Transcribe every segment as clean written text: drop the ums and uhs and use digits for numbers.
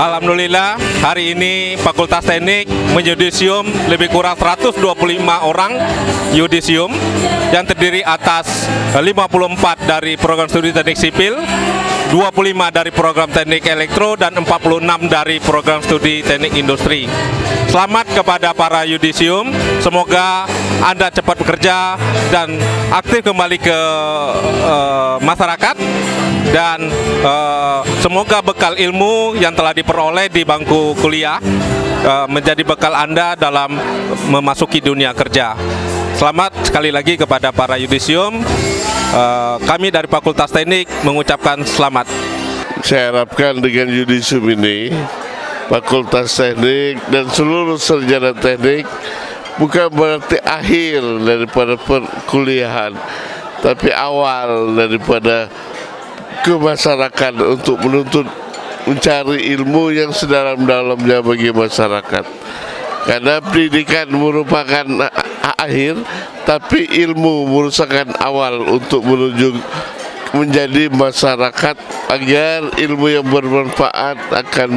Alhamdulillah hari ini Fakultas Teknik menyudisium lebih kurang 125 orang yudisium yang terdiri atas 54 dari program studi teknik sipil, 25 dari program teknik elektro, dan 46 dari program studi teknik industri. Selamat kepada para yudisium, semoga Anda cepat bekerja dan aktif kembali ke masyarakat, dan semoga bekal ilmu yang telah diperoleh di bangku kuliah menjadi bekal Anda dalam memasuki dunia kerja. Selamat sekali lagi kepada para yudisium. Kami dari Fakultas Teknik mengucapkan selamat. Saya harapkan dengan yudisium ini Fakultas Teknik dan seluruh sarjana teknik bukan berarti akhir daripada perkuliahan, tapi awal daripada ke masyarakat untuk mencari ilmu yang sedalam-dalamnya bagi masyarakat. Karena pendidikan merupakan akhir, tapi ilmu merupakan awal untuk menuju menjadi masyarakat, agar ilmu yang bermanfaat akan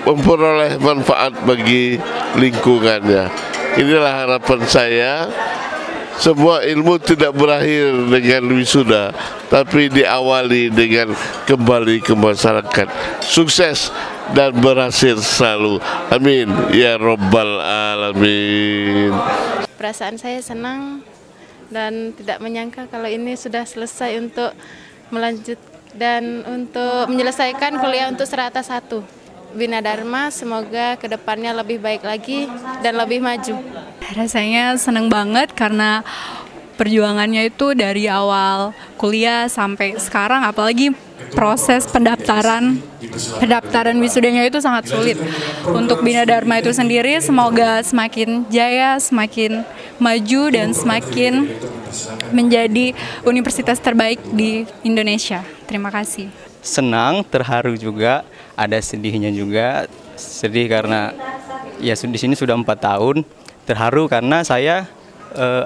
memperoleh manfaat bagi lingkungannya. Inilah harapan saya. Semua ilmu tidak berakhir dengan wisuda, tapi diawali dengan kembali ke masyarakat. Sukses dan berhasil selalu. Amin ya Rabbal Alamin. Perasaan saya senang dan tidak menyangka kalau ini sudah selesai untuk melanjut dan untuk menyelesaikan kuliah untuk serata 1. Bina Dharma semoga kedepannya lebih baik lagi dan lebih maju. Rasanya seneng banget karena perjuangannya itu dari awal kuliah sampai sekarang, apalagi proses pendaftaran wisudanya itu sangat sulit. Untuk Bina Dharma itu sendiri semoga semakin jaya, semakin maju, dan semakin menjadi universitas terbaik di Indonesia. Terima kasih. Senang, terharu juga, ada sedihnya juga. Sedih karena ya di sini sudah 4 tahun. Terharu karena saya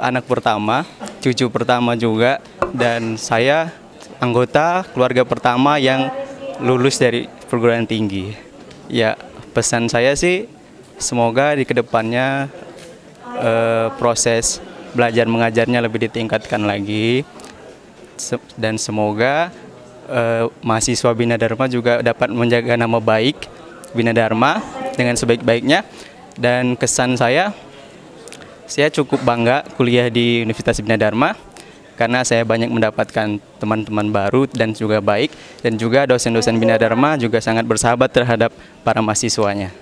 anak pertama, cucu pertama juga, dan saya anggota keluarga pertama yang lulus dari perguruan tinggi. Ya, pesan saya sih semoga di kedepannya proses belajar mengajarnya lebih ditingkatkan lagi, dan semoga mahasiswa Bina Dharma juga dapat menjaga nama baik Bina Dharma dengan sebaik-baiknya. Dan kesan saya cukup bangga kuliah di Universitas Bina Dharma karena saya banyak mendapatkan teman-teman baru dan juga baik, dan juga dosen-dosen Bina Dharma juga sangat bersahabat terhadap para mahasiswanya.